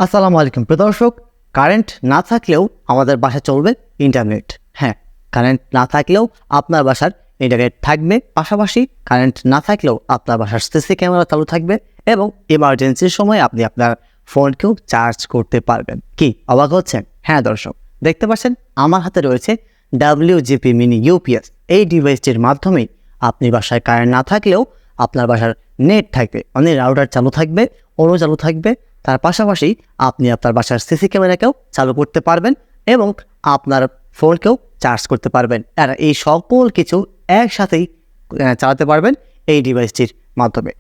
আসসালামু আলাইকুম প্রিয় দর্শক। কারেন্ট না থাকলেও আমাদের বাসায় চলবে ইন্টারনেট। হ্যাঁ, কারেন্ট না থাকলেও আপনার বাসার ইন্টারনেট থাকবে, পাশাপাশি কারেন্ট না থাকলেও আপনার বাসার সিসি ক্যামেরা চালু থাকবে এবং এমার্জেন্সির সময় আপনি আপনার ফোনকেও চার্জ করতে পারবেন। কি অবাক হচ্ছেন? হ্যাঁ দর্শক, দেখতে পাচ্ছেন আমার হাতে রয়েছে WGP মিনি ইউপিএস। এই ডিভাইসটির মাধ্যমেই আপনি বাসায় কারেন্ট না থাকলেও আপনার বাসার নেট থাকবে, মানে রাউটার চালু থাকবে, ওনো চালু থাকবে। তার পাশাপাশি আপনি আপনার বাসার সিসি ক্যামেরাকেও চালু করতে পারবেন এবং আপনার ফোনকেও চার্জ করতে পারবেন। আর এই সকল কিছু একসাথেই চালাতে পারবেন এই ডিভাইসটির মাধ্যমে।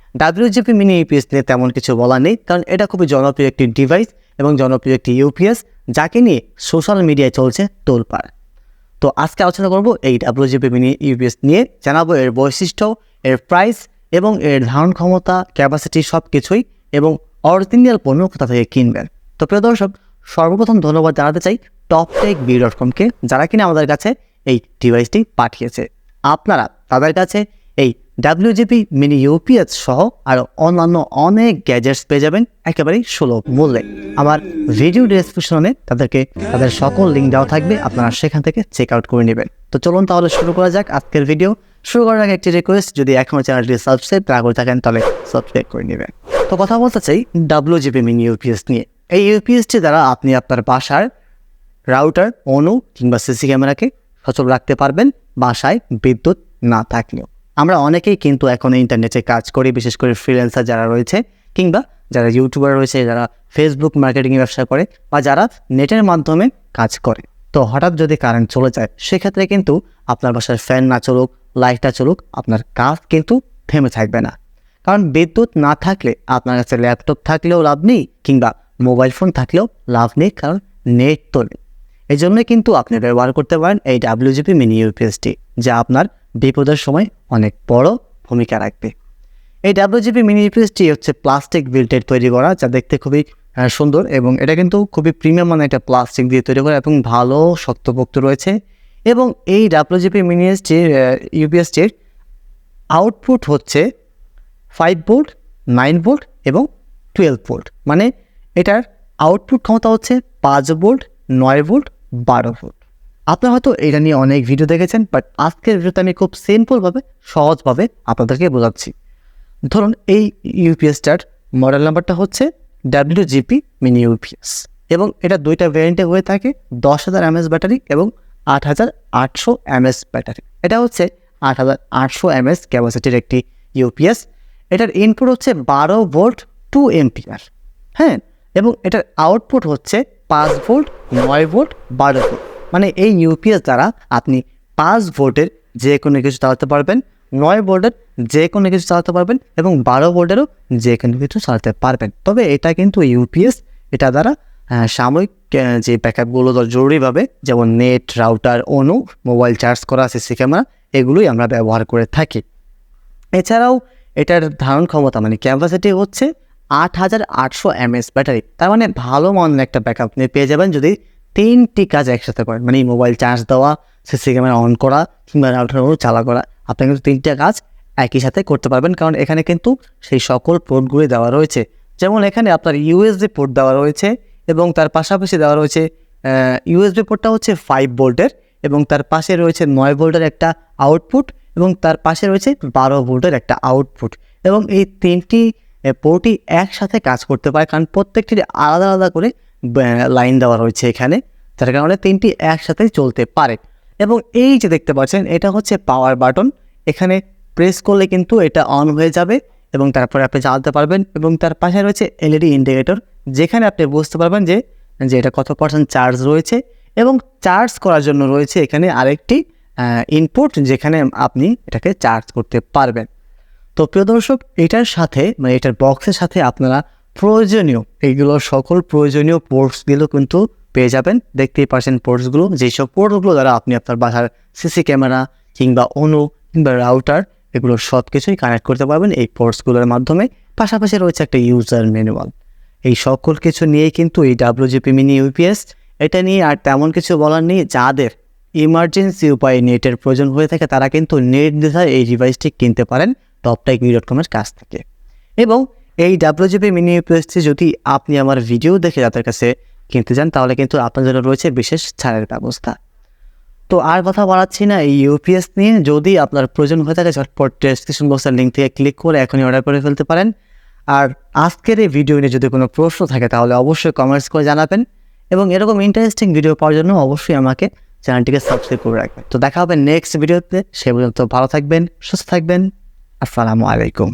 WGP মিনি ইউপিএস নিয়ে তেমন কিছু বলা নেই, কারণ এটা খুবই জনপ্রিয় একটি ডিভাইস এবং জনপ্রিয় একটি ইউপিএস, যাকে নিয়ে সোশ্যাল মিডিয়ায় চলছে তোলপাড়। তো আজকে আলোচনা করব এই WGP মিনি ইউপিএস নিয়ে, জানাবো এর বৈশিষ্ট্য, এর প্রাইস এবং এর ধারণ ক্ষমতা, ক্যাপাসিটি সব কিছুই, এবং অরিজিনাল পণ্য কোথা থেকে কিনবেন। তো প্রিয় দর্শক, সর্বপ্রথম ধন্যবাদ জানাতে চাই toptechbee.com-কে, যারা কিনা আমাদের কাছে এই ডিভাইসটি পাঠিয়েছে। আপনারা তাদের কাছে এই WGP মিনি ইউপিএস সহ আরও অন্যান্য অনেক গ্যাজেটস পেয়ে যাবেন একেবারেই সুলভ মূল্যে। আমার ভিডিও ডেসক্রিপশনে তাদের সকল লিঙ্ক দেওয়া থাকবে, আপনারা সেখান থেকে চেক আউট করে নেবেন। তো চলুন তাহলে শুরু করা যাক আজকের ভিডিও। শুরু করার আগে একটি রিকোয়েস্ট, যদি এখনও চ্যানেলটি সাবস্ক্রাইব না করে থাকেন তাহলে সাবস্ক্রাইব করে নেবেন। তো কথা বলতে চাই WGP মিনি ইউপিএস নিয়ে। এই ইউপিএসটি দ্বারা আপনি আপনার বাসার রাউটার, অনু কিংবা সিসি ক্যামেরাকে সচল রাখতে পারবেন বাসায় বিদ্যুৎ না থাকলেও। আমরা অনেকেই কিন্তু এখন ইন্টারনেটে কাজ করি, বিশেষ করে ফ্রিল্যান্সার যারা রয়েছে কিংবা যারা ইউটিউবার রয়েছে, যারা ফেসবুক মার্কেটিং ব্যবসা করে বা যারা নেটের মাধ্যমে কাজ করে। তো হঠাৎ যদি কারেন্ট চলে যায়, সেক্ষেত্রে কিন্তু আপনার বাসার ফ্যান না চলুক, লাইটটা চলুক, আপনার কাজ কিন্তু থেমে থাকবে না। কারণ বিদ্যুৎ না থাকলে আপনার কাছে ল্যাপটপ থাকলেও লাভ নেই কিংবা মোবাইল ফোন থাকলেও লাভ নেই, কারণ নেট তো নেই। এই জন্য কিন্তু আপনি ব্যবহার করতে পারেন এই WGP মিনি ইউপিএসটি, যা আপনার বিপদের সময় অনেক বড় ভূমিকা রাখবে। এই WGP মিনি ইউপিএসটি হচ্ছে প্লাস্টিক বিল্টের তৈরি করা, যা দেখতে খুবই সুন্দর, এবং এটা কিন্তু খুবই প্রিমিয়াম মানে একটা প্লাস্টিক দিয়ে তৈরি করা এবং ভালো শক্তপোক্ত রয়েছে। এবং এই WGP মিনি ইউপিএসটির আউটপুট হচ্ছে 5 ভোল্ট, 9 ভোল্ট এবং 12 ভোল্ট। মানে এটার আউটপুট ক্ষমতা হচ্ছে 5 ভোল্ট, 9 ভোল্ট, 12 ভোল্ট। আপনারা হয়তো এটা নিয়ে অনেক ভিডিও দেখেছেন, বাট আজকের ভিডিওতে আমি খুব সিম্পলভাবে, সহজভাবে আপনাদেরকে বোঝাচ্ছি। ধরুন এই ইউপিএসটার মডেল নাম্বারটা হচ্ছে WGP মিনি ইউপিএস, এবং এটা দুইটা ভ্যারিয়েন্টে হয়ে থাকে, 10,000 mAh ব্যাটারি এবং 8,800 mAh ব্যাটারি। এটা হচ্ছে 8,800 mAh ক্যাপাসিটির একটি ইউপিএস। এটার ইনপুট হচ্ছে 12 ভোল্ট 2 এম্পিয়ার। হ্যাঁ, এবং এটার আউটপুট হচ্ছে 5 ভোল্ট, 9 ভোল্ট, 12 ভোল্ট। মানে এই ইউপিএস দ্বারা আপনি 5 ভোল্টের যে কোনো কিছু চালাতে পারবেন, 9 ভোল্টের যে কোনো কিছু চালাতে পারবেন এবং 12 ভোল্টেরও যে কোনো কিছু চালাতে পারবেন। তবে এটা কিন্তু ইউপিএস, এটা দ্বারা সাময়িক যে ব্যাকআপগুলো জরুরিভাবে, যেমন নেট, রাউটার, অনু, মোবাইল চার্জ করা, সিসি ক্যামেরা, এগুলোই আমরা ব্যবহার করে থাকি। এছাড়াও এটার ধারণ ক্ষমতা মানে ক্যাপাসিটি হচ্ছে 8,800 mAh ব্যাটারি। তার মানে ভালো মানের একটা ব্যাকআপ আপনি পেয়ে যাবেন যদি 3টি কাজ একসাথে করেন, মানে মোবাইল চার্জ দেওয়া, সিসি ক্যামেরা অন করা কিংবা রাউটার চালা করা। আপনি কিন্তু 3টা কাজ একই সাথে করতে পারবেন, কারণ এখানে কিন্তু সেই সকল পোর্টগুলি দেওয়া রয়েছে। যেমন এখানে আপনার ইউএসবি পোর্ট দেওয়া রয়েছে এবং তার পাশাপাশি দেওয়া রয়েছে ইউএসবি পোর্টটা হচ্ছে 5 ভোল্টের এবং তার পাশে রয়েছে 9 ভোল্টের একটা আউটপুট এবং তার পাশে রয়েছে 12 ভোল্টের একটা আউটপুট। এবং এই 3টি পোর্টই একসাথে কাজ করতে পারে, কারণ প্রত্যেকটির আলাদা আলাদা করে লাইন দেওয়া রয়েছে এখানে, যার কারণে 3টি একসাথে চলতে পারে। এবং এই যে দেখতে পাচ্ছেন, এটা হচ্ছে পাওয়ার বাটন। এখানে প্রেস করলে কিন্তু এটা অন হয়ে যাবে এবং তারপরে আপনি চালাতে পারবেন। এবং তার পাশে রয়েছে LED ইন্ডিকেটর, যেখানে আপনি বুঝতে পারবেন যে এটা কত % চার্জ রয়েছে। এবং চার্জ করার জন্য রয়েছে এখানে আরেকটি ইনপুট, যেখানে আপনি এটাকে চার্জ করতে পারবেন। তো প্রিয় দর্শক, এটার সাথে মানে এটার বক্সের সাথে আপনারা প্রয়োজনীয় এইগুলো সকল প্রয়োজনীয় পোর্টসগুলো কিন্তু পেয়ে যাবেন। দেখতেই পাচ্ছেন পোর্টসগুলো, যেসব পোর্টগুলো দ্বারা আপনি আপনার বাসার সিসি ক্যামেরা কিংবা অনু কিংবা রাউটার এগুলো সব কিছুই কানেক্ট করতে পারবেন এই পোর্টসগুলোর মাধ্যমে। পাশাপাশি রয়েছে একটা ইউজার ম্যানুয়াল। এই সকল কিছু নিয়েই কিন্তু এই WGP মিনি ইউপিএস। এটা নিয়ে আর তেমন কিছু বলার নেই। যাদের ইমার্জেন্সি উপায়ে নেটের প্রয়োজন হয়ে থাকে, তারা কিন্তু নেট দ্বারা এই ডিভাইসটি কিনতে পারেন toptechbee.com-এর কাছ থেকে। এবং এই WGP মিনি ইউপিএসটি যদি আপনি আমার ভিডিও দেখে যাদের কাছে কিনতে চান তাহলে কিন্তু আপনার জন্য রয়েছে বিশেষ ছাড়ের ব্যবস্থা। তো আর কথা বাড়াচ্ছি না এই ইউপিএস নিয়ে। যদি আপনার প্রয়োজন হয়ে থাকে ঝটপট ডেসক্রিপশন বক্সের লিঙ্ক থেকে ক্লিক করে এখনই অর্ডার করে ফেলতে পারেন। আর আজকের এই ভিডিও নিয়ে যদি কোনো প্রশ্ন থাকে তাহলে অবশ্যই কমেন্টস করে জানাবেন, এবং এরকম ইন্টারেস্টিং ভিডিও পাওয়ার জন্য অবশ্যই আমাকে চ্যানেলটিকে সাবস্ক্রাইব করে রাখবেন। তো দেখা হবে নেক্সট ভিডিওতে, সে পর্যন্ত ভালো থাকবেন, সুস্থ থাকবেন। আসসালামু আলাইকুম।